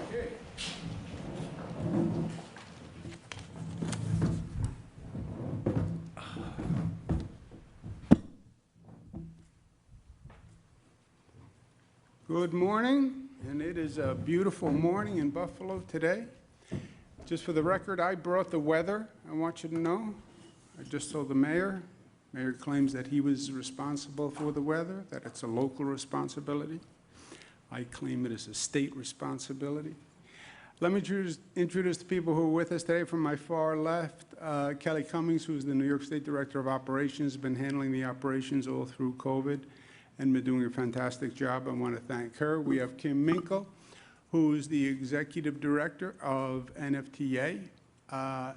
Okay. Good morning, and it is a beautiful morning in Buffalo today. Just for the record, I brought the weather, I want you to know. I just told the mayor. Mayor claims that he was responsible for the weather, that it's a local responsibility. I claim it is a state responsibility. Let me introduce the people who are with us today. From my far left, Kelly Cummings, who is the New York State Director of Operations, has been handling the operations all through COVID and been doing a fantastic job. I want to thank her. We have Kim Minkle, who is the Executive Director of NFTA.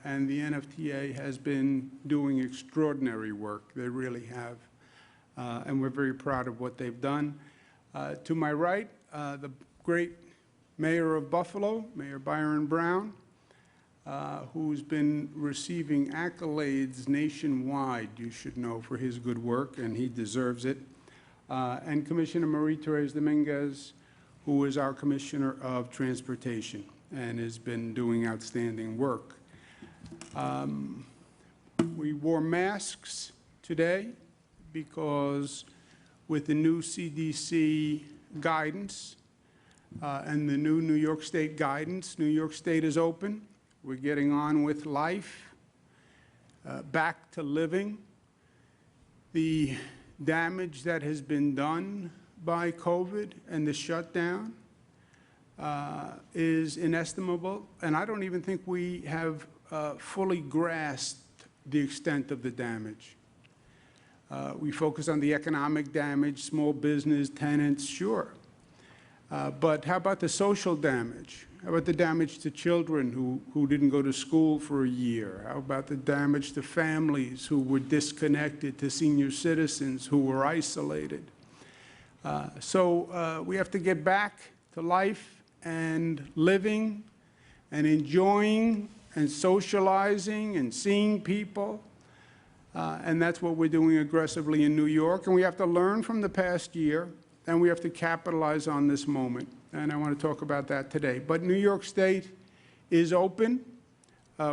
And the NFTA has been doing extraordinary work. They really have. And we're very proud of what they've done. To my right, the great Mayor of Buffalo, Mayor Byron Brown, who's been receiving accolades nationwide, you should know, for his good work, and he deserves it. And Commissioner Marie-Therese Dominguez, who is our Commissioner of Transportation and has been doing outstanding work. We wore masks today because with the new CDC guidance and the new New York State guidance, New York State is open. We're getting on with life, back to living. The damage that has been done by COVID and the shutdown is inestimable, and I don't even think we have fully grasped the extent of the damage. We focus on the economic damage, small business, tenants, sure. But how about the social damage? How about the damage to children who didn't go to school for a year? How about the damage to families who were disconnected, to senior citizens who were isolated? So we have to get back to life and living and enjoying and socializing and seeing people. And that's what we're doing aggressively in New York. And we have to learn from the past year, and we have to capitalize on this moment. And I want to talk about that today. But New York State is open.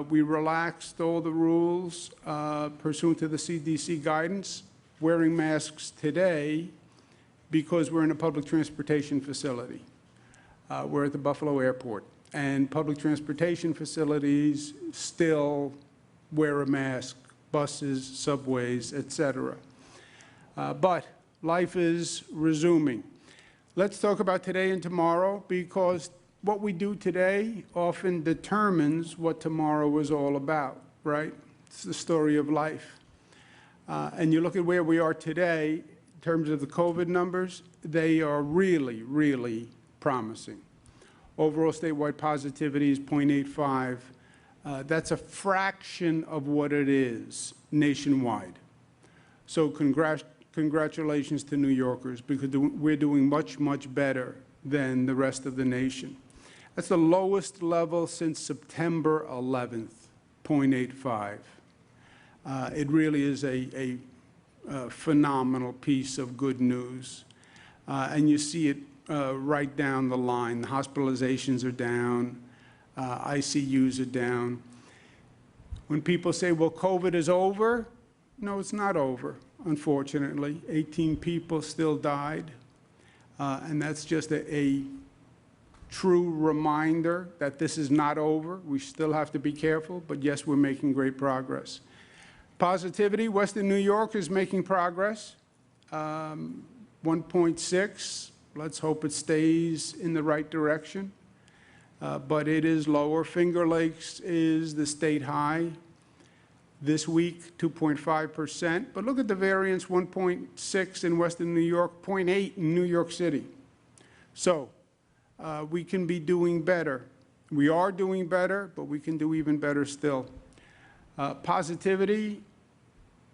We relaxed all the rules pursuant to the CDC guidance, wearing masks today because we're in a public transportation facility. We're at the Buffalo Airport. And public transportation facilities still wear a mask, buses, subways, etc. But life is resuming. Let's talk about today and tomorrow, because what we do today often determines what tomorrow is all about, right? It's the story of life. And you look at where we are today in terms of the COVID numbers, they are really, really promising. Overall statewide positivity is 0.85. That's a fraction of what it is nationwide. So congratulations to New Yorkers, because we're doing much, much better than the rest of the nation. That's the lowest level since September 11th, 0.85. It really is a phenomenal piece of good news. And you see it right down the line. The hospitalizations are down. ICUs are down. When people say, well, COVID is over, no, it's not over, unfortunately. 18 people still died. And that's just a true reminder that this is not over. We still have to be careful, but yes, we're making great progress. Positivity, Western New York is making progress. 1.6, let's hope it stays in the right direction. But it is lower. Finger Lakes is the state high. This week, 2.5%. But look at the variance, 1.6 in Western New York, 0.8 in New York City. So we can be doing better. We are doing better, but we can do even better still. Positivity,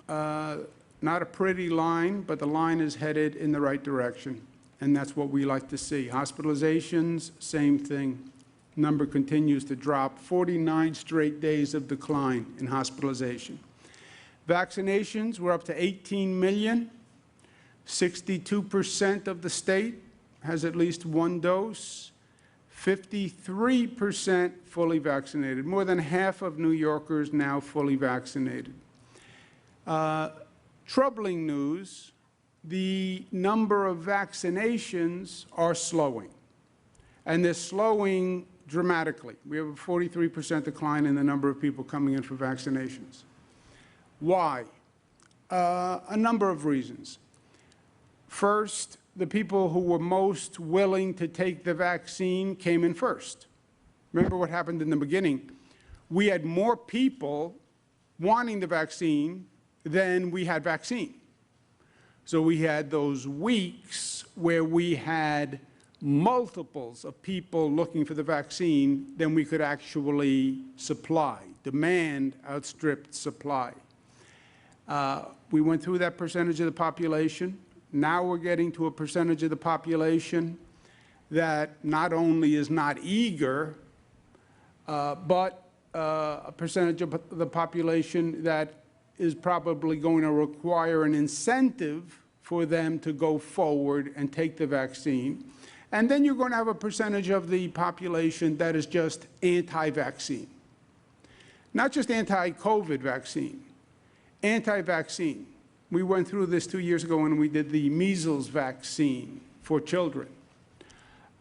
not a pretty line, but the line is headed in the right direction. And that's what we like to see. Hospitalizations, same thing. Number continues to drop, 49 straight days of decline in hospitalization. Vaccinations, we're up to 18 million. 62% of the state has at least one dose. 53% fully vaccinated. More than half of New Yorkers now fully vaccinated. Troubling news, the number of vaccinations are slowing, and they're slowing dramatically. We have a 43% decline in the number of people coming in for vaccinations. Why? A number of reasons. First, the people who were most willing to take the vaccine came in first. Remember what happened in the beginning. We had more people wanting the vaccine than we had vaccine. So we had those weeks where we had multiples of people looking for the vaccine than we could actually supply. Demand outstripped supply. We went through that percentage of the population. Now we're getting to a percentage of the population that not only is not eager, but a percentage of the population that is probably going to require an incentive for them to go forward and take the vaccine. And then you're going to have a percentage of the population that is just anti-vaccine. Not just anti-COVID vaccine, anti-vaccine. We went through this 2 years ago when we did the measles vaccine for children.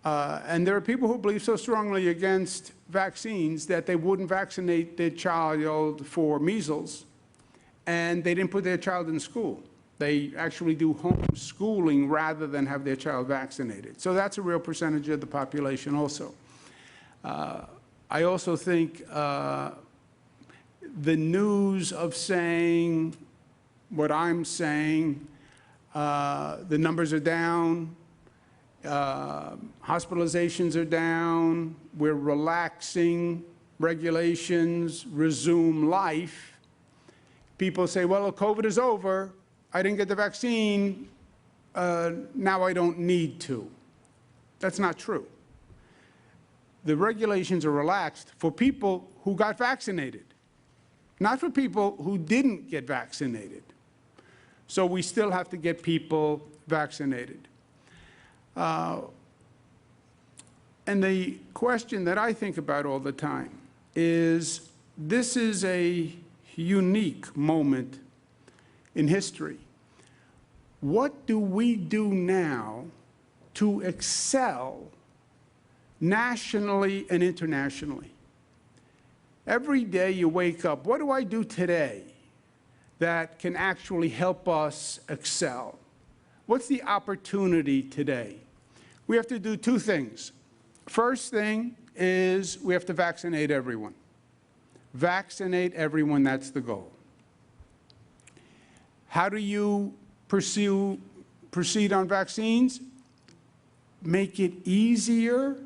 And there are people who believe so strongly against vaccines that they wouldn't vaccinate their child for measles, and they didn't put their child in school. They actually do homeschooling rather than have their child vaccinated. So that's a real percentage of the population also. I also think the news of saying what I'm saying, the numbers are down, hospitalizations are down, we're relaxing regulations, resume life. People say, well, COVID is over, I didn't get the vaccine, now I don't need to. That's not true. The regulations are relaxed for people who got vaccinated, not for people who didn't get vaccinated. So we still have to get people vaccinated. And the question that I think about all the time is, this is a unique moment in history. What do we do now to excel nationally and internationally? Every day you wake up, what do I do today that can actually help us excel? What's the opportunity today? We have to do two things. First thing is we have to vaccinate everyone. Vaccinate everyone, that's the goal. How do you proceed on vaccines? Make it easier,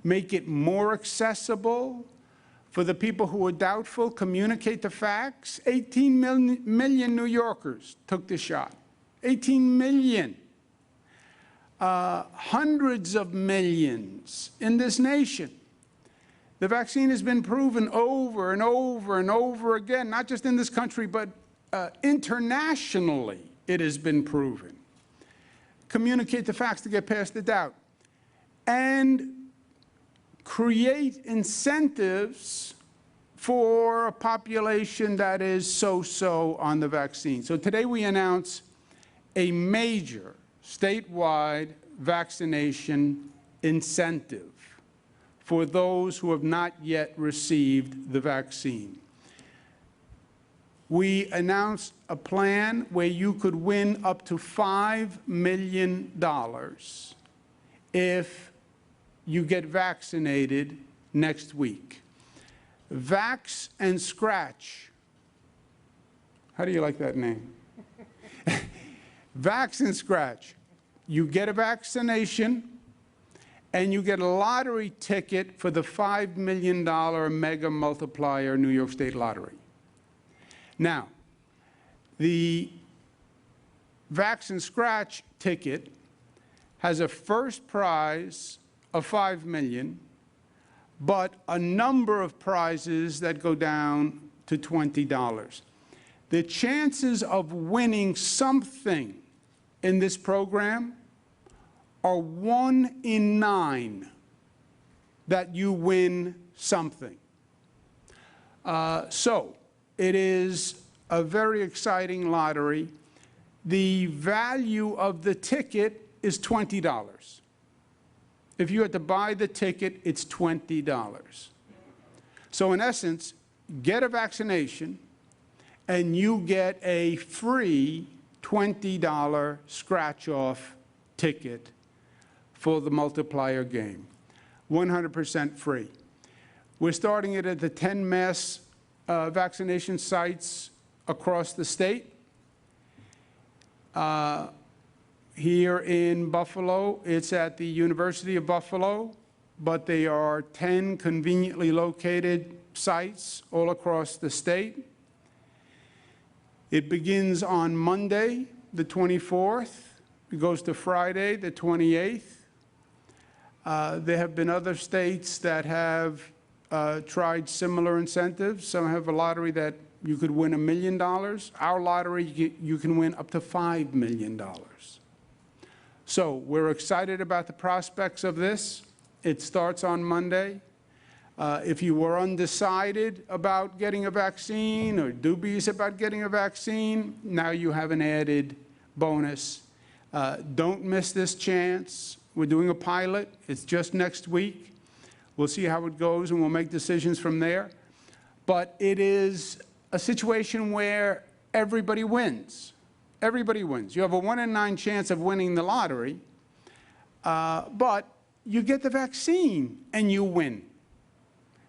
make it more accessible. For the people who are doubtful, communicate the facts. 18 million New Yorkers took the shot. 18 million. Hundreds of millions in this nation. The vaccine has been proven over and over and over again, not just in this country, but internationally it has been proven. Communicate the facts to get past the doubt. And create incentives for a population that is so-so on the vaccine. So today we announce a major statewide vaccination incentive for those who have not yet received the vaccine. We announced a plan where you could win up to $5 million if you get vaccinated next week. Vax and Scratch. How do you like that name? Vax and Scratch. You get a vaccination, and you get a lottery ticket for the $5 million mega multiplier New York State Lottery. Now, the Vax and Scratch ticket has a first prize of $5 million, but a number of prizes that go down to $20. The chances of winning something in this program are 1 in 9. that you win something. So it is a very exciting lottery. The value of the ticket is $20. If you had to buy the ticket, it's $20. So in essence, get a vaccination and you get a free $20 scratch-off ticket for the multiplier game. 100% free. We're starting it at the 10 mass vaccination sites across the state. Here in Buffalo, it's at the University of Buffalo, but they are 10 conveniently located sites all across the state. It begins on Monday, the 24th. It goes to Friday, the 28th. There have been other states that have tried similar incentives. Some have a lottery that you could win $1 million. Our lottery, you can win up to $5 million. So we're excited about the prospects of this. It starts on Monday. If you were undecided about getting a vaccine or dubious about getting a vaccine, now you have an added bonus. Don't miss this chance. We're doing a pilot. It's just next week. We'll see how it goes, and we'll make decisions from there. But it is a situation where everybody wins. Everybody wins. You have a 1 in 9 chance of winning the lottery, but you get the vaccine and you win.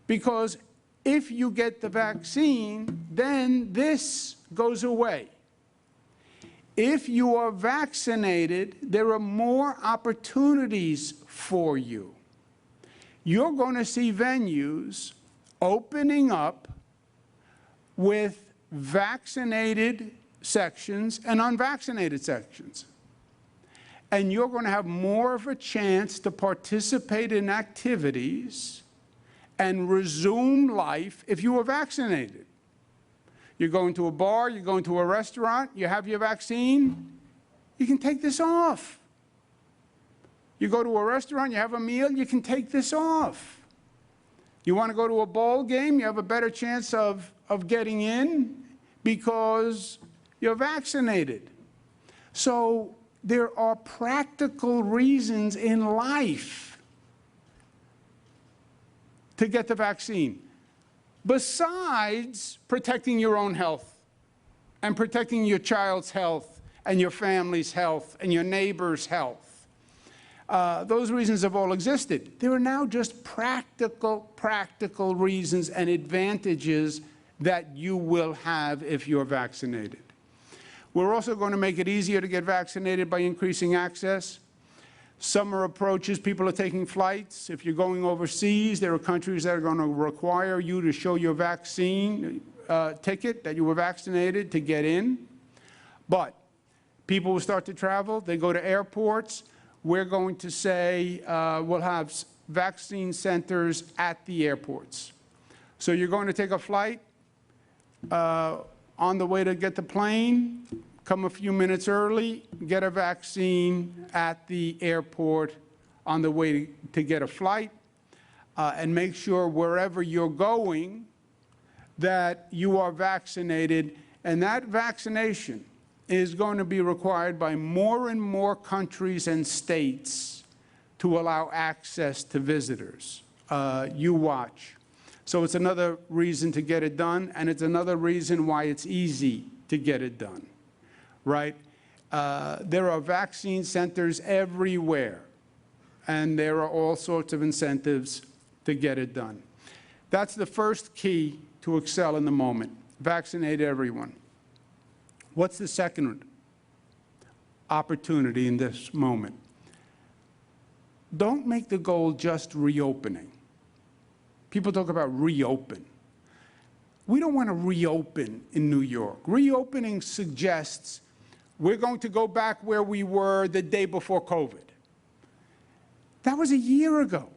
Because if you get the vaccine, then this goes away. If you are vaccinated, there are more opportunities for you. You're going to see venues opening up with vaccinated sections and unvaccinated sections. And you're going to have more of a chance to participate in activities and resume life if you were vaccinated. You're going to a bar, you're going to a restaurant, you have your vaccine, you can take this off. You go to a restaurant, you have a meal, you can take this off. You want to go to a ball game, you have a better chance of getting in because you're vaccinated. So there are practical reasons in life to get the vaccine, besides protecting your own health and protecting your child's health and your family's health and your neighbor's health. Those reasons have all existed. There are now just practical reasons and advantages that you will have if you're vaccinated. We're also going to make it easier to get vaccinated by increasing access. Summer approaches, people are taking flights. If you're going overseas, there are countries that are going to require you to show your vaccine ticket that you were vaccinated to get in. But people will start to travel. They go to airports. We're going to say we'll have vaccine centers at the airports. So you're going to take a flight. On the way to get the plane, come a few minutes early, get a vaccine at the airport on the way to get a flight, and make sure wherever you're going that you are vaccinated. And that vaccination is going to be required by more and more countries and states to allow access to visitors. You watch. So it's another reason to get it done, and it's another reason why it's easy to get it done, right? There are vaccine centers everywhere, and there are all sorts of incentives to get it done. That's the first key to excel in the moment. Vaccinate everyone. What's the second opportunity in this moment? Don't make the goal just reopening. People talk about reopen. We don't want to reopen in New York. Reopening suggests we're going to go back where we were the day before COVID. That was a year ago.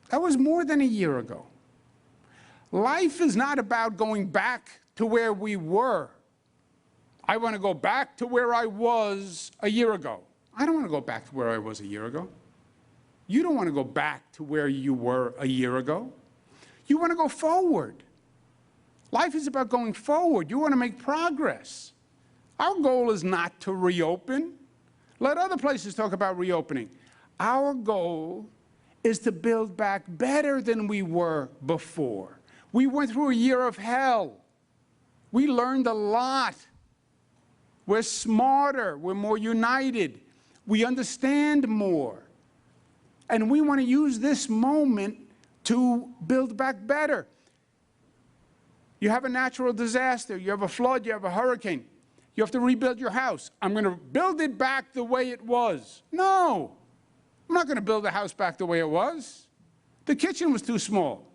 That was more than a year ago. Life is not about going back to where we were. I want to go back to where I was a year ago. I don't want to go back to where I was a year ago. You don't want to go back to where you were a year ago. You want to go forward. Life is about going forward. You want to make progress. Our goal is not to reopen. Let other places talk about reopening. Our goal is to build back better than we were before. We went through a year of hell. We learned a lot. We're smarter. We're more united. We understand more. And we want to use this moment to build back better. You have a natural disaster. You have a flood. You have a hurricane. You have to rebuild your house. I'm going to build it back the way it was. No. I'm not going to build the house back the way it was. The kitchen was too small.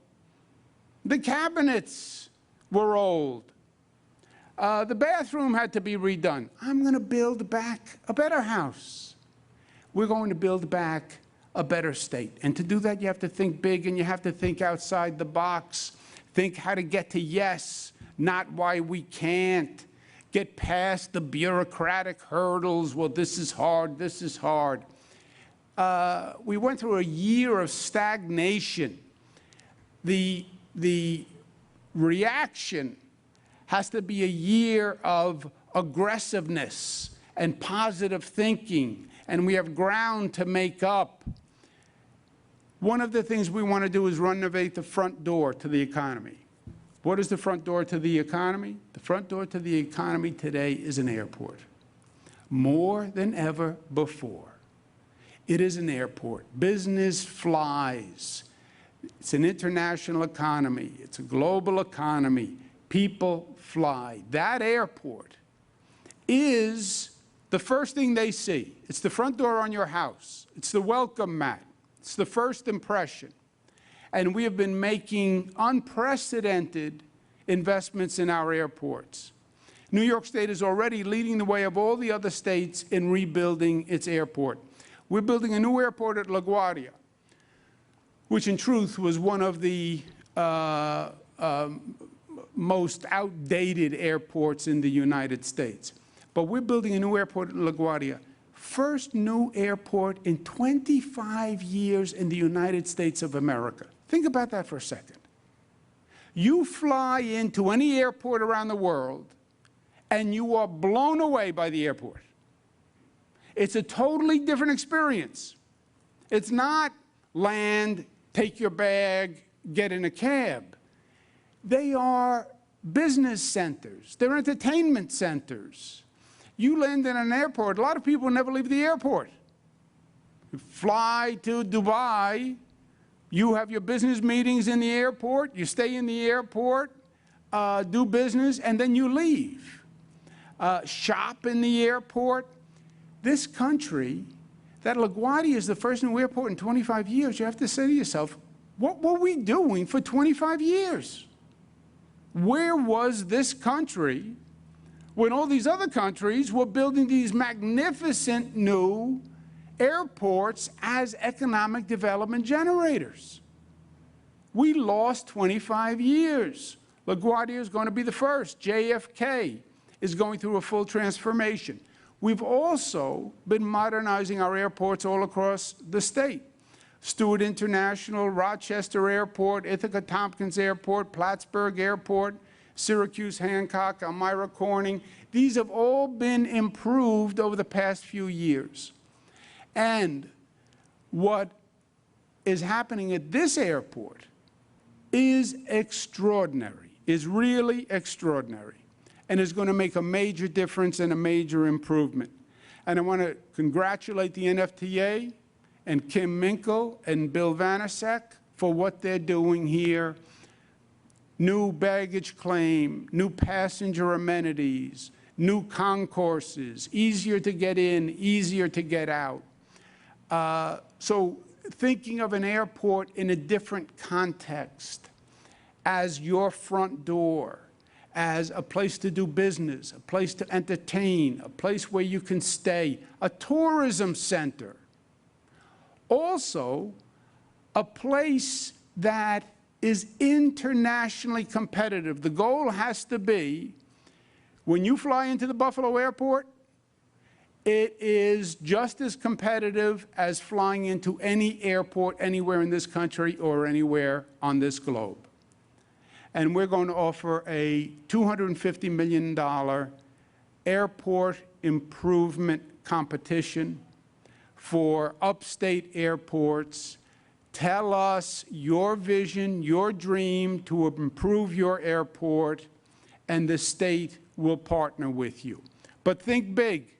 The cabinets were old. The bathroom had to be redone. I'm going to build back a better house. We're going to build back a better state. And to do that, you have to think big and you have to think outside the box. Think how to get to yes, not why we can't. Get past the bureaucratic hurdles. Well, this is hard, this is hard. We went through a year of stagnation. The reaction has to be a year of aggressiveness and positive thinking, and we have ground to make up. One of the things we want to do is renovate the front door to the economy. What is the front door to the economy? The front door to the economy today is an airport. More than ever before. It is an airport. Business flies. It's an international economy. It's a global economy. People fly. That airport is the first thing they see. It's the front door on your house. It's the welcome mat. It's the first impression. And we have been making unprecedented investments in our airports. New York State is already leading the way of all the other states in rebuilding its airport. We're building a new airport at LaGuardia, which in truth was one of the most outdated airports in the United States. But we're building a new airport at LaGuardia. First new airport in 25 years in the United States of America. Think about that for a second. You fly into any airport around the world, and you are blown away by the airport. It's a totally different experience. It's not land, take your bag, get in a cab. They are business centers. They're entertainment centers. You land in an airport, a lot of people never leave the airport. You fly to Dubai, you have your business meetings in the airport, you stay in the airport, do business, and then you leave. Shop in the airport. This country, that LaGuardia is the first new airport in 25 years, you have to say to yourself, what were we doing for 25 years? Where was this country when all these other countries were building these magnificent new airports as economic development generators? We lost 25 years. LaGuardia is going to be the first. JFK is going through a full transformation. We've also been modernizing our airports all across the state. Stewart International, Rochester Airport, Ithaca Tompkins Airport, Plattsburgh Airport, Syracuse Hancock, Elmira Corning. These have all been improved over the past few years. And what is happening at this airport is extraordinary, is really extraordinary, and is going to make a major difference and a major improvement. And I want to congratulate the NFTA and Kim Minkle and Bill Vanasek for what they're doing here. New baggage claim, new passenger amenities, new concourses, easier to get in, easier to get out. So thinking of an airport in a different context as your front door, as a place to do business, a place to entertain, a place where you can stay, a tourism center. Also, a place that is internationally competitive. The goal has to be, when you fly into the Buffalo airport, It is just as competitive as flying into any airport anywhere in this country or anywhere on this globe. And we're going to offer a $250 million airport improvement competition for upstate airports. Tell us your vision, your dream to improve your airport, and the state will partner with you. But think big.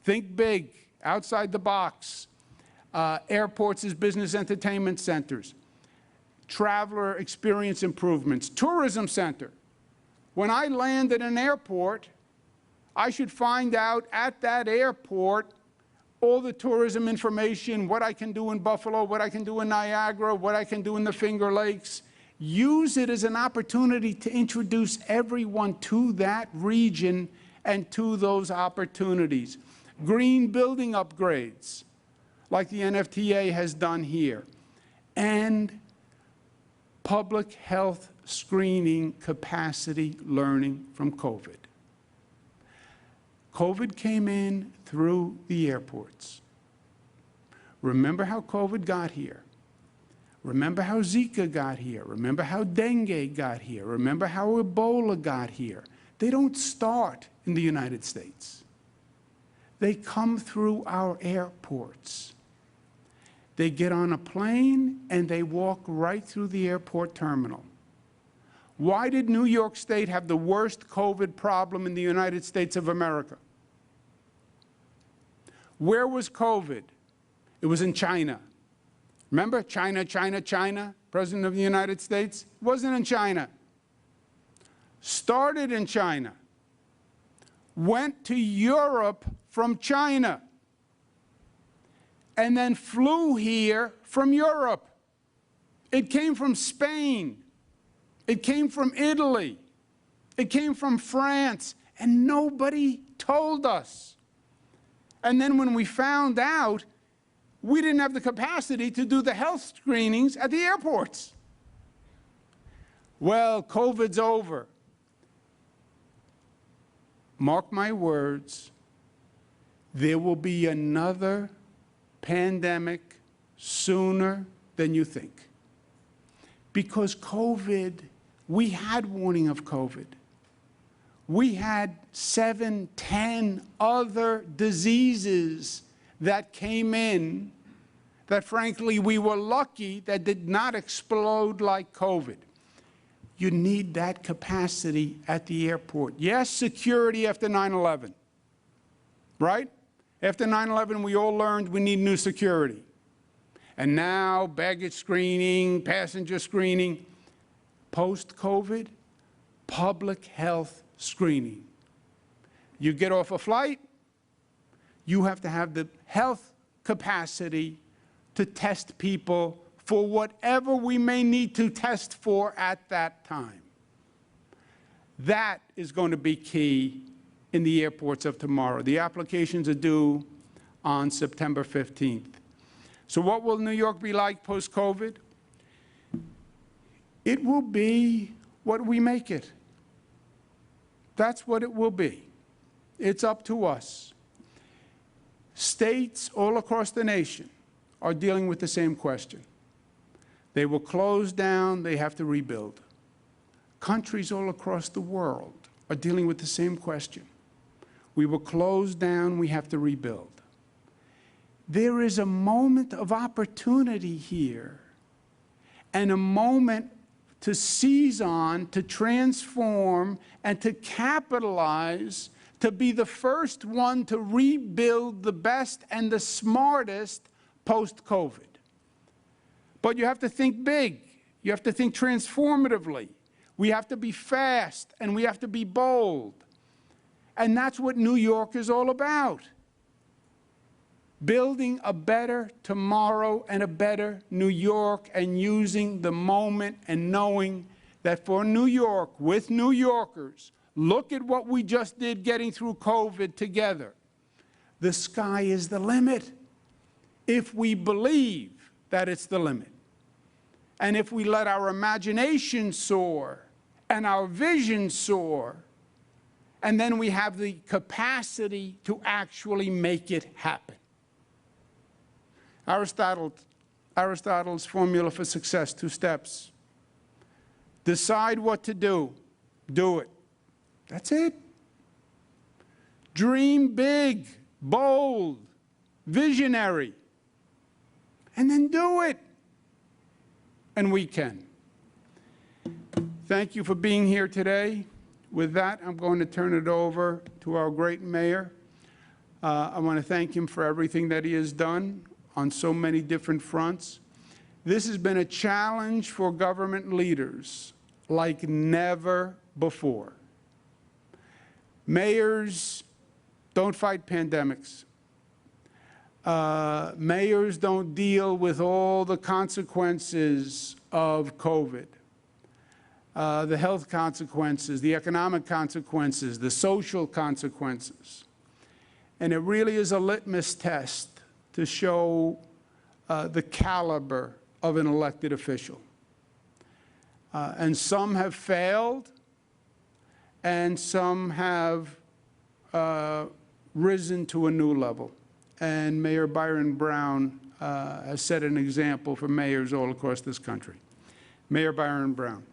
Think big, outside the box. Airports as business entertainment centers, traveler experience improvements, tourism center. When I land at an airport, I should find out at that airport all the tourism information, what I can do in Buffalo, what I can do in Niagara, what I can do in the Finger Lakes. Use it as an opportunity to introduce everyone to that region and to those opportunities. Green building upgrades, like the NFTA has done here, and public health screening capacity learning from COVID. COVID came in through the airports. Remember how COVID got here. Remember how Zika got here. Remember how dengue got here. Remember how Ebola got here. They don't start in the United States. They come through our airports. They get on a plane and they walk right through the airport terminal. Why did New York State have the worst COVID problem in the United States of America? Where was COVID? It was in China. Remember, China, China, China, President of the United States? It wasn't in China. Started in China. Went to Europe from China, and then flew here from Europe. It came from Spain. It came from Italy. It came from France, and nobody told us. And then when we found out, we didn't have the capacity to do the health screenings at the airports. Well, COVID's over. Mark my words, there will be another pandemic sooner than you think. Because COVID, we had warning of COVID. We had 7, 10 other diseases that came in that, frankly, we were lucky that did not explode like COVID. You need that capacity at the airport. Yes, security after 9/11, right? After 9/11, we all learned we need new security. And now, baggage screening, passenger screening. Post-COVID, public health screening. You get off a flight, you have to have the health capacity to test people for whatever we may need to test for at that time. That is going to be key in the airports of tomorrow. The applications are due on September 15th. So what will New York be like post-COVID? It will be what we make it. That's what it will be. It's up to us. States all across the nation are dealing with the same question. They will close down, they have to rebuild. Countries all across the world are dealing with the same question. We will close down, we have to rebuild. There is a moment of opportunity here and a moment to seize on, to transform, and to capitalize, to be the first one to rebuild the best and the smartest post-COVID. But you have to think big. You have to think transformatively. We have to be fast, and we have to be bold. And that's what New York is all about. Building a better tomorrow and a better New York, and using the moment and knowing that for New York, with New Yorkers, look at what we just did getting through COVID together. The sky is the limit if we believe that it's the limit. And if we let our imagination soar and our vision soar and then we have the capacity to actually make it happen. Aristotle's formula for success, 2 steps. Decide what to do it. That's it. Dream big, bold, visionary, and then do it. And we can. Thank you for being here today. With that, I'm going to turn it over to our great mayor. I want to thank him for everything that he has done on so many different fronts. This has been a challenge for government leaders like never before. Mayors don't fight pandemics. Mayors don't deal with all the consequences of COVID, the health consequences, the economic consequences, the social consequences. And it really is a litmus test to show the caliber of an elected official. And some have failed, and some have risen to a new level. And Mayor Byron Brown has set an example for mayors all across this country. Mayor Byron Brown.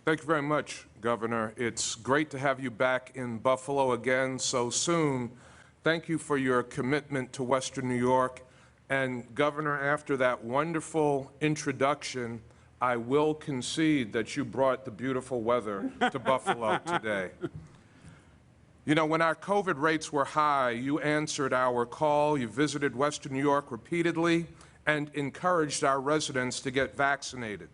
Thank you very much, Governor. It's great to have you back in Buffalo again so soon. Thank you for your commitment to Western New York. And Governor, after that wonderful introduction, I will concede that you brought the beautiful weather to Buffalo today. You know, when our COVID rates were high, you answered our call. You visited Western New York repeatedly and encouraged our residents to get vaccinated.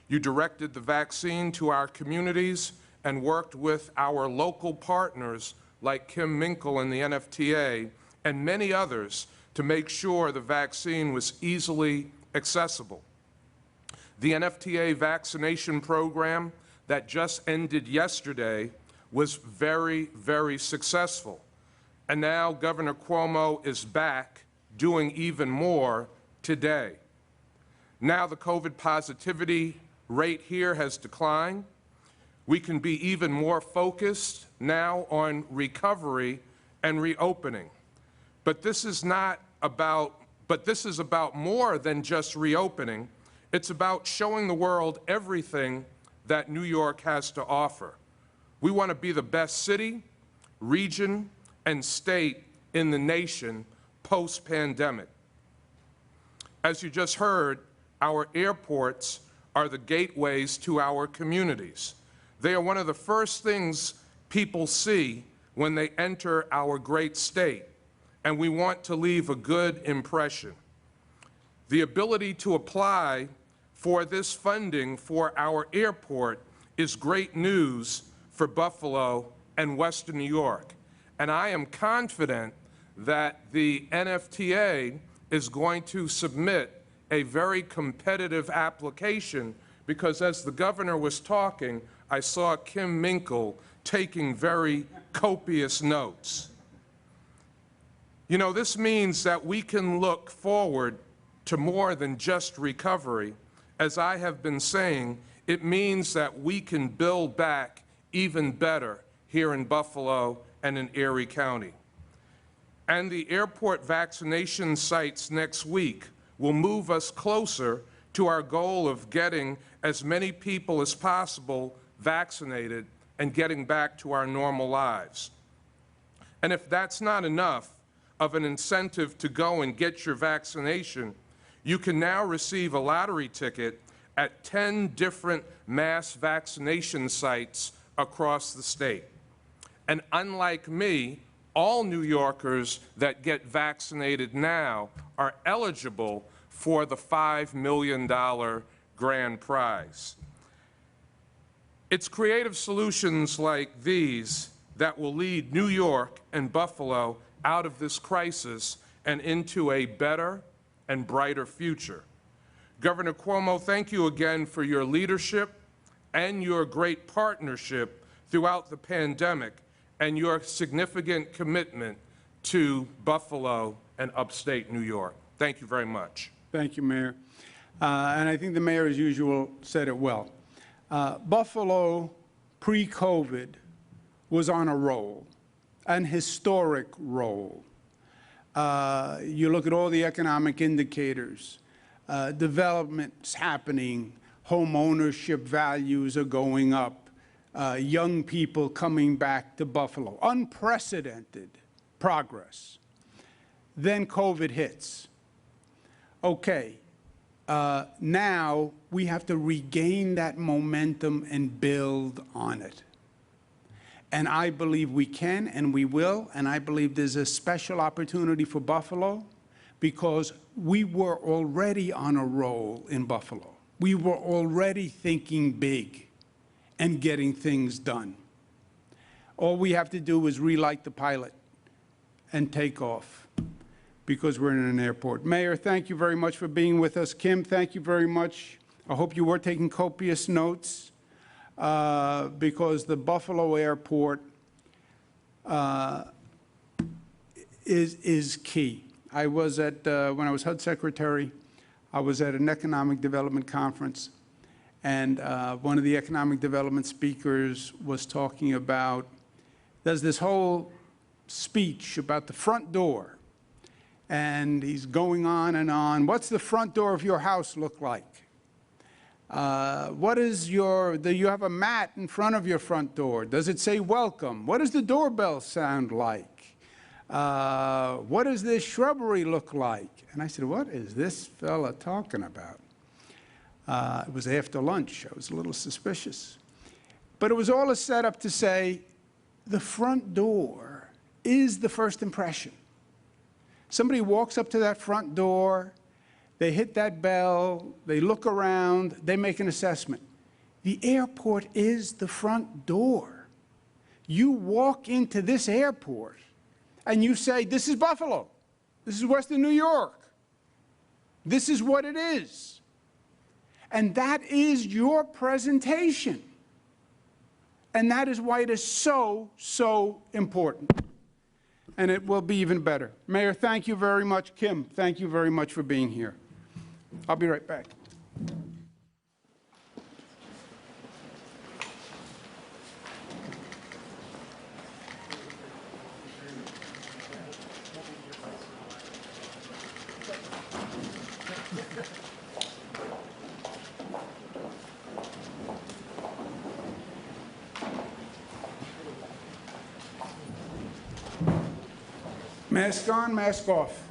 You directed the vaccine to our communities and worked with our local partners like Kim Minkle and the NFTA and many others to make sure the vaccine was easily accessible. The NFTA vaccination program that just ended yesterday was very, very successful. And now Governor Cuomo is back doing even more today. Now the COVID positivity rate here has declined. We can be even more focused now on recovery and reopening. But this is about more than just reopening. It's about showing the world everything that New York has to offer. We want to be the best city, region, and state in the nation post-pandemic. As you just heard, our airports are the gateways to our communities. They are one of the first things people see when they enter our great state, and we want to leave a good impression. The ability to apply for this funding for our airport is great news for Buffalo and Western New York. And I am confident that the NFTA is going to submit a very competitive application because as the governor was talking, I saw Kim Minkle taking very copious notes. You know, this means that we can look forward to more than just recovery. As I have been saying, it means that we can build back even better here in Buffalo and in Erie County. And the airport vaccination sites next week will move us closer to our goal of getting as many people as possible vaccinated and getting back to our normal lives. And if that's not enough of an incentive to go and get your vaccination, you can now receive a lottery ticket at 10 different mass vaccination sites across the state. And unlike me, all New Yorkers that get vaccinated now are eligible for the $5 million grand prize. It's creative solutions like these that will lead New York and Buffalo out of this crisis and into a better and brighter future. Governor Cuomo, thank you again for your leadership and your great partnership throughout the pandemic and your significant commitment to Buffalo and upstate New York. Thank you very much. Thank you, Mayor. And I think the mayor, as usual, said it well. Buffalo, pre-COVID, was on a roll, an historic roll. You look at all the economic indicators, development's happening, home ownership values are going up, young people coming back to Buffalo, unprecedented progress. Then COVID hits. Okay, now we have to regain that momentum and build on it. And I believe we can and we will, and I believe there's a special opportunity for Buffalo because we were already on a roll in Buffalo. We were already thinking big and getting things done. All we have to do is relight the pilot and take off because we're in an airport. Mayor, thank you very much for being with us. Kim, thank you very much. I hope you were taking copious notes because the Buffalo airport is key. I was at, when I was HUD secretary, I was at an economic development conference, and one of the economic development speakers was talking about, there's this whole speech about the front door, and he's going on and on. What's the front door of your house look like? What is do you have a mat in front of your front door? Does it say welcome? What does the doorbell sound like? What does this shrubbery look like? And I said, what is this fella talking about? It was after lunch. I was a little suspicious. But it was all a setup to say the front door is the first impression. Somebody walks up to that front door, they hit that bell, they look around, they make an assessment. The airport is the front door. You walk into this airport and you say, this is Buffalo. This is Western New York. This is what it is. And that is your presentation. And that is why it is so, so important. And it will be even better. Mayor, thank you very much. Kim, thank you very much for being here. I'll be right back. Mask on, mask off.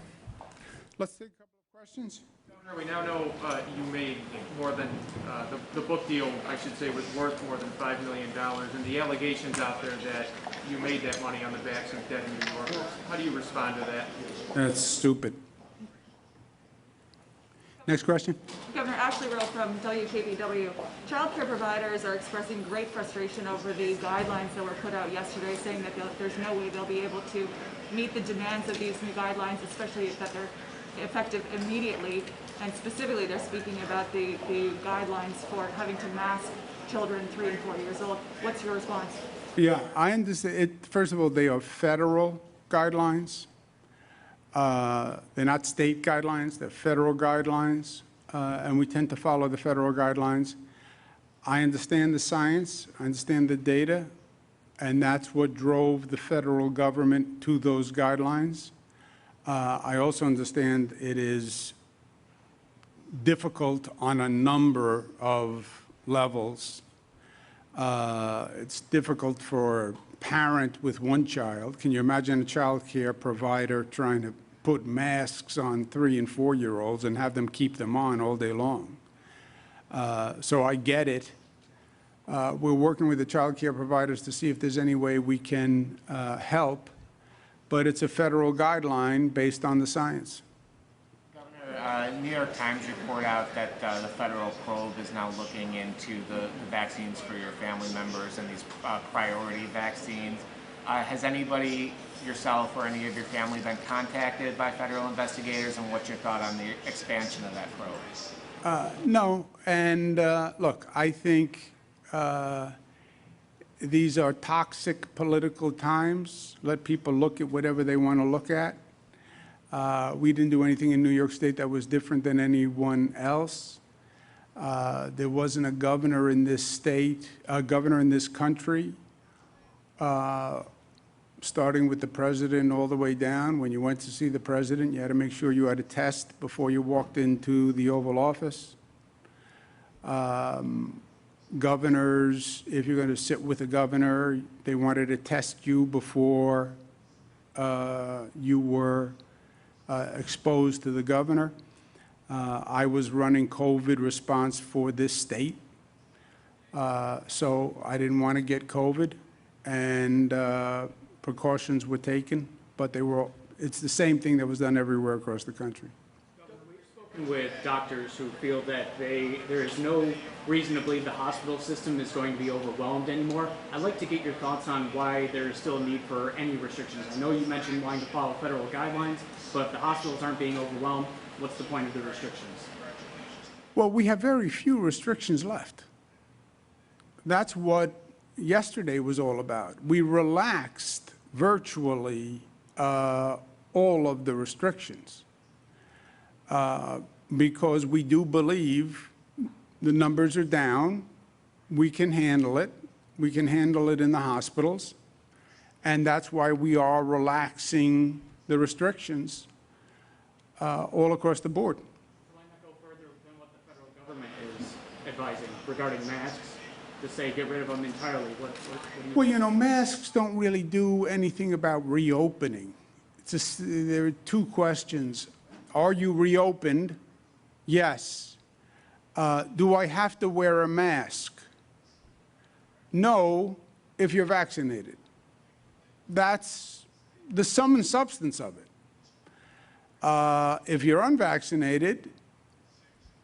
Let's take a couple of questions. Governor, we now know you made more than, the book deal, I should say, was worth more than $5 million, and the allegations out there that you made that money on the backs of dead New Yorkers. How do you respond to that? That's stupid. Next question. Governor, Ashley Rowe from WKBW. Child care providers are expressing great frustration over the guidelines that were put out yesterday, saying that there's no way they'll be able to meet the demands of these new guidelines, especially that they're effective immediately. And specifically, they're speaking about the guidelines for having to mask children 3 and 4 years old. What's your response? Yeah, I understand. First of all, they are federal guidelines. They're not state guidelines, they're federal guidelines, and we tend to follow the federal guidelines. I understand the science, I understand the data, and that's what drove the federal government to those guidelines. I also understand it is difficult on a number of levels. It's difficult for a parent with one child. Can you imagine a child care provider trying to put masks on 3 and 4-year-olds and have them keep them on all day long? So I get it. We're working with the child care providers to see if there's any way we can help, but it's a federal guideline based on the science. Governor, New York Times report out that the federal probe is now looking into the vaccines for your family members and these priority vaccines. Has anybody, yourself or any of your family, been contacted by federal investigators, and what's your thought on the expansion of that probe? No, and look, I think these are toxic political times. Let people look at whatever they want to look at. We didn't do anything in New York State that was different than anyone else. There wasn't a governor in this state, a governor in this country, starting with the president all the way down. When you went to see the president, you had to make sure you had a test before you walked into the Oval Office. Governors, if you're going to sit with a governor, they wanted to test you before you were exposed to the governor. I was running COVID response for this state, so I didn't want to get COVID, and precautions were taken, but it's the same thing that was done everywhere across the country. With doctors who feel that there is no reason to believe the hospital system is going to be overwhelmed anymore. I'd like to get your thoughts on why there is still a need for any restrictions. I know you mentioned wanting to follow federal guidelines, but if the hospitals aren't being overwhelmed, what's the point of the restrictions? Well, we have very few restrictions left. That's what yesterday was all about. We relaxed virtually all of the restrictions. Because we do believe the numbers are down, we can handle it. We can handle it in the hospitals, and that's why we are relaxing the restrictions all across the board. Why not go further than what the federal government is advising regarding masks? To say get rid of them entirely. What do you Well, you know, masks don't really do anything about reopening. There are two questions. Are you reopened? Yes. Do I have to wear a mask? No, if you're vaccinated. That's the sum and substance of it. If you're unvaccinated,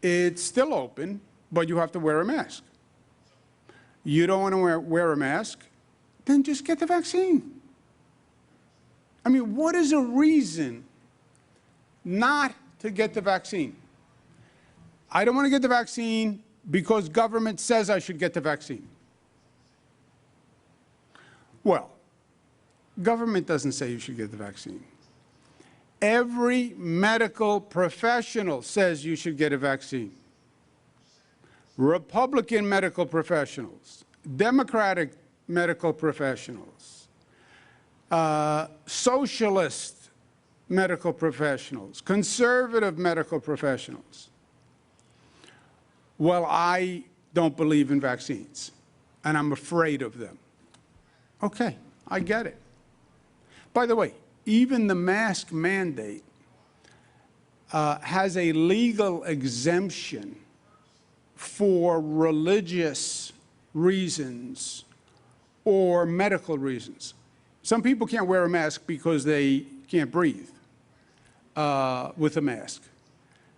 it's still open, but you have to wear a mask. You don't want to wear a mask? Then just get the vaccine. I mean, what is a reason not to get the vaccine? I don't want to get the vaccine because government says I should get the vaccine. Well, government doesn't say you should get the vaccine. Every medical professional says you should get a vaccine. Republican medical professionals, Democratic medical professionals, socialist medical professionals, conservative medical professionals. Well, I don't believe in vaccines, and I'm afraid of them. Okay, I get it. By the way, even the mask mandate has a legal exemption for religious reasons or medical reasons. Some people can't wear a mask because they can't breathe with a mask.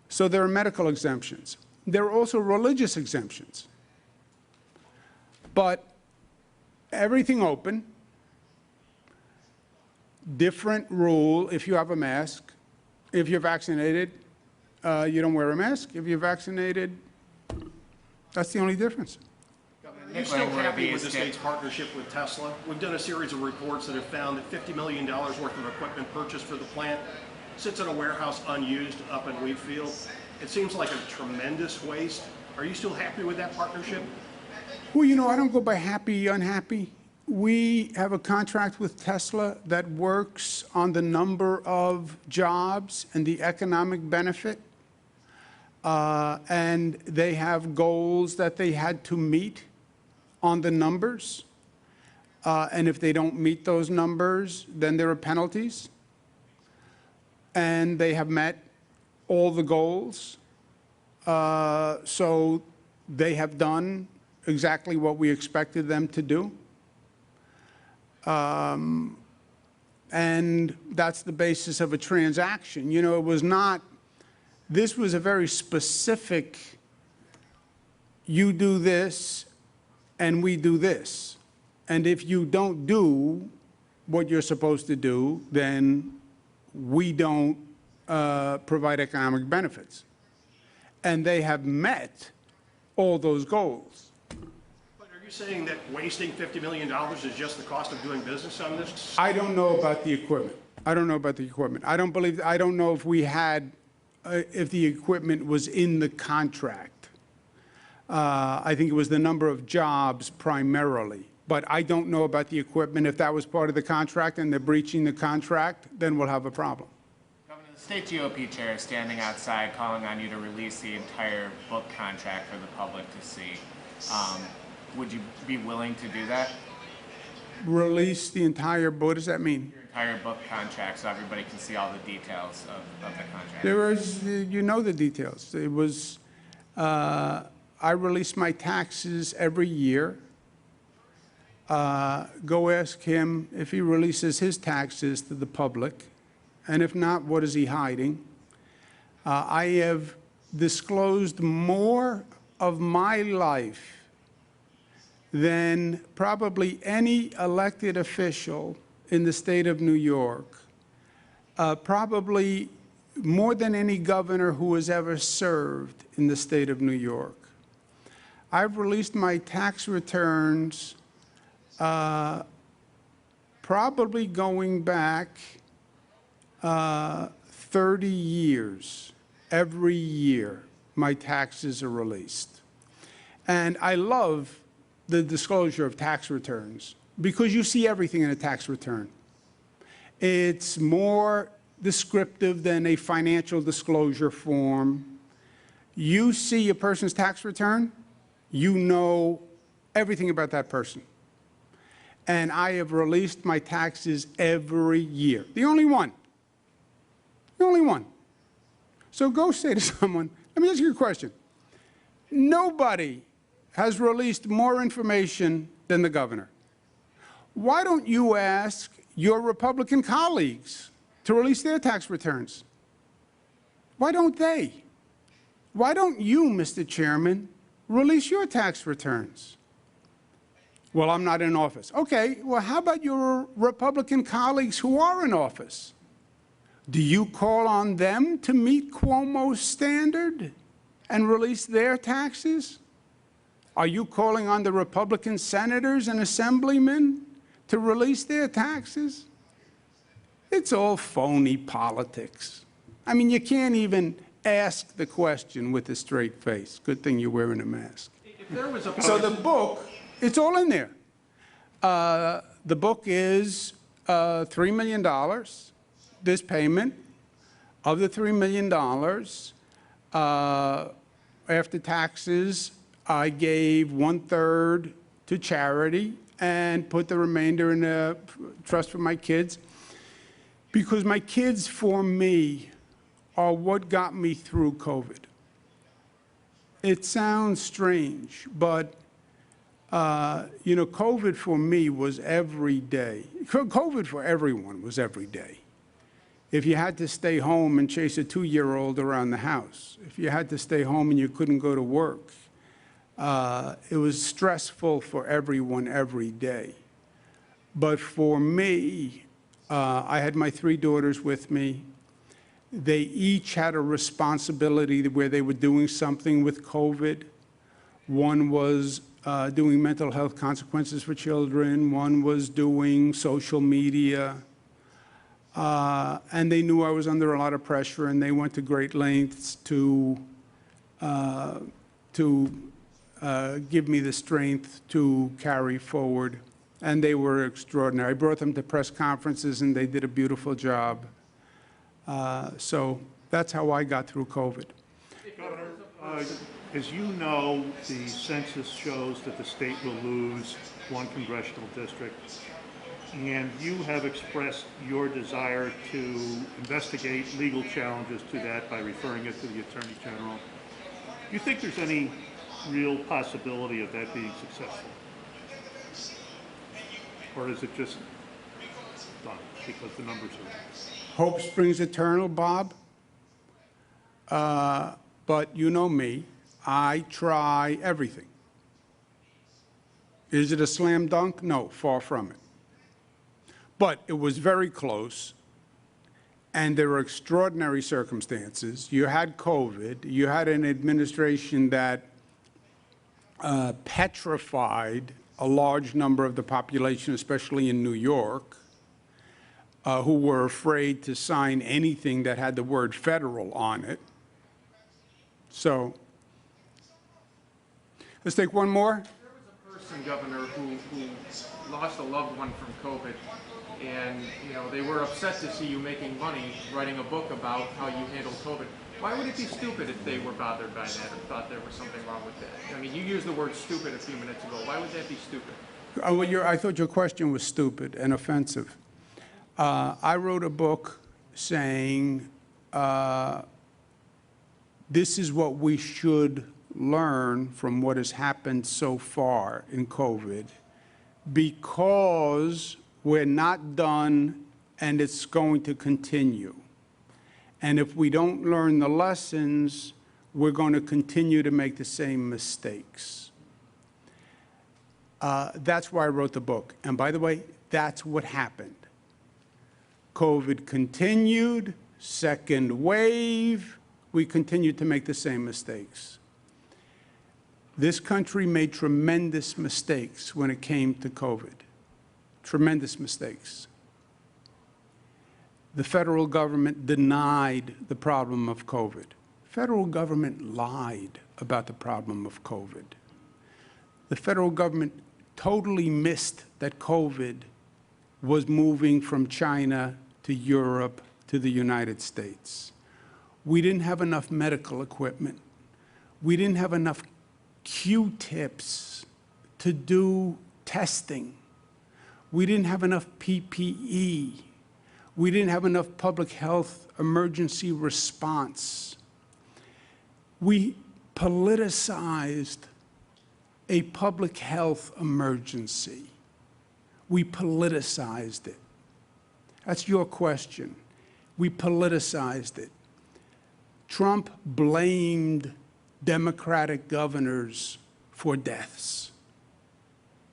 So there are medical exemptions. There are also religious exemptions. But everything open, different rule if you have a mask. If you're vaccinated, you don't wear a mask. If you're vaccinated, that's the only difference. Are you still happy with the state's partnership with Tesla? We've done a series of reports that have found that $50 million worth of equipment purchased for the plant sits in a warehouse unused up in Wheatfield. It seems like a tremendous waste. Are you still happy with that partnership? Well, you know, I don't go by happy, unhappy. We have a contract with Tesla that works on the number of jobs and the economic benefit. And they have goals that they had to meet on the numbers. And if they don't meet those numbers, then there are penalties. And they have met all the goals. So they have done exactly what we expected them to do. And that's the basis of a transaction. You know, it was not, this was a very specific, you do this and we do this. And if you don't do what you're supposed to do, then we don't provide economic benefits. And they have met all those goals. But are you saying that wasting $50 million is just the cost of doing business on this? I don't know about the equipment. I don't know about the equipment. I don't know if we had, if the equipment was in the contract. I think it was the number of jobs primarily But I don't know about the equipment. If that was part of the contract and they're breaching the contract, then we'll have a problem. Governor, the state GOP chair is standing outside calling on you to release the entire book contract for the public to see. Would you be willing to do that? Release the entire, what does that mean? Your entire book contract so everybody can see all the details of the contract. There is, you know the details. It was, I release my taxes every year. Go ask him if he releases his taxes to the public. And if not, what is he hiding? I have disclosed more of my life than probably any elected official in the state of New York, probably more than any governor who has ever served in the state of New York. I've released my tax returns probably going back 30 years. Every year, my taxes are released. And I love the disclosure of tax returns because you see everything in a tax return. It's more descriptive than a financial disclosure form. You see a person's tax return, you know everything about that person. And I have released my taxes every year. The only one. The only one. So go say to someone, let me ask you a question. Nobody has released more information than the governor. Why don't you ask your Republican colleagues to release their tax returns? Why don't they? Why don't you, Mr. Chairman, release your tax returns? Well, I'm not in office. Okay, well, how about your Republican colleagues who are in office? Do you call on them to meet Cuomo's standard and release their taxes? Are you calling on the Republican senators and assemblymen to release their taxes? It's all phony politics. I mean, you can't even ask the question with a straight face. Good thing you're wearing a mask. If there was a So the book, it's all in there. The book is $3 million, this payment. Of the $3 million, after taxes, I gave 1/3 to charity and put the remainder in a trust for my kids. Because my kids, for me, are what got me through COVID. It sounds strange, but you know, COVID for me was every day. COVID for everyone was every day. If you had to stay home and chase a 2-year-old around the house, if you had to stay home and you couldn't go to work, it was stressful for everyone every day. But for me, I had my 3 daughters with me. They each had a responsibility where they were doing something with COVID. One was doing mental health consequences for children. One was doing social media. And they knew I was under a lot of pressure, and they went to great lengths to give me the strength to carry forward. And they were extraordinary. I brought them to press conferences, and they did a beautiful job. So that's how I got through COVID. Governor, as you know, the census shows that the state will lose 1 congressional district, and you have expressed your desire to investigate legal challenges to that by referring it to the Attorney General. Do you think there's any real possibility of that being successful? Or is it just done because the numbers are there? Hope springs eternal, Bob. But you know me, I try everything. Is it a slam dunk? No, far from it. But it was very close, and there were extraordinary circumstances. You had COVID. You had an administration that petrified a large number of the population, especially in New York, who were afraid to sign anything that had the word federal on it. So let's take one more. There was a person Wisconsin governor who lost a loved one from COVID, and they were upset to see you making money writing a book about how you handled COVID. Why would it be stupid if they were bothered by that or thought there was something wrong with that? I mean, you used the word stupid a few minutes ago. Why would that be stupid? I thought your question was stupid and offensive. I wrote a book saying this is what we should learn from what has happened so far in COVID, because we're not done and it's going to continue. And if we don't learn the lessons, we're going to continue to make the same mistakes. That's why I wrote the book. And by the way, that's what happened. COVID continued, second wave, we continued to make the same mistakes. This country made tremendous mistakes when it came to COVID. Tremendous mistakes. The federal government denied the problem of COVID. Federal government lied about the problem of COVID. The federal government totally missed that COVID was moving from China to Europe to the United States. We didn't have enough medical equipment. We didn't have enough Q-tips to do testing. We didn't have enough PPE. We didn't have enough public health emergency response. We politicized a public health emergency. We politicized it. That's your question. We politicized it. Trump blamed Democratic governors for deaths.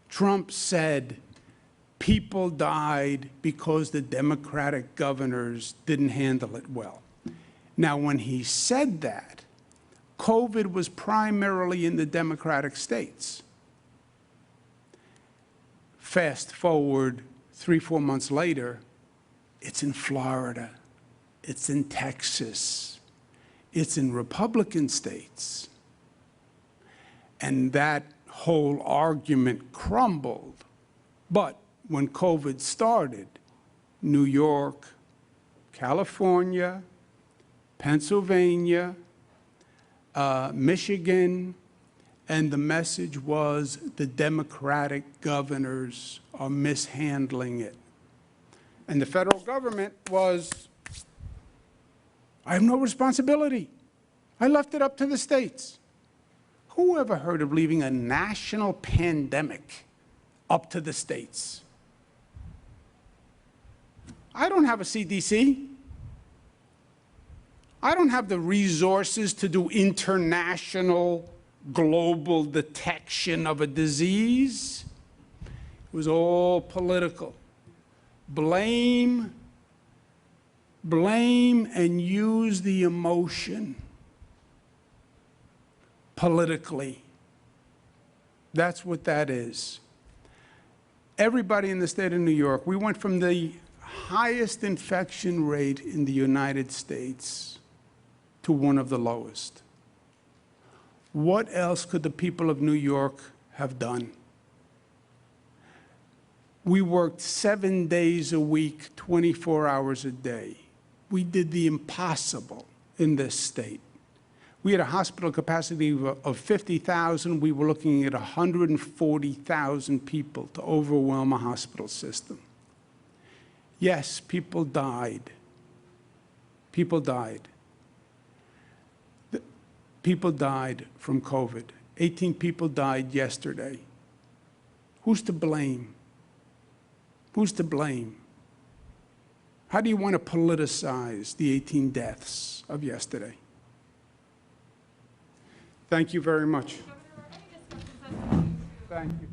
Trump said people died because the Democratic governors didn't handle it well. Now, when he said that, COVID was primarily in the Democratic states. Fast forward 3-4 months later, it's in Florida, it's in Texas, it's in Republican states. And that whole argument crumbled. But when COVID started, New York, California, Pennsylvania, Michigan, and the message was the Democratic governors are mishandling it. And the federal government was, I have no responsibility. I left it up to the states. Who ever heard of leaving a national pandemic up to the states? I don't have a CDC. I don't have the resources to do international, global detection of a disease. It was all political. Blame, and use the emotion politically. That's what that is. Everybody in the state of New York, we went from the highest infection rate in the United States to one of the lowest. What else could the people of New York have done? We worked 7 days a week, 24 hours a day. We did the impossible in this state. We had a hospital capacity of 50,000. We were looking at 140,000 people to overwhelm a hospital system. Yes, people died. People died. People died from COVID. 18 people died yesterday. Who's to blame? Who's to blame? How do you want to politicize the 18 deaths of yesterday? Thank you very much. Thank you.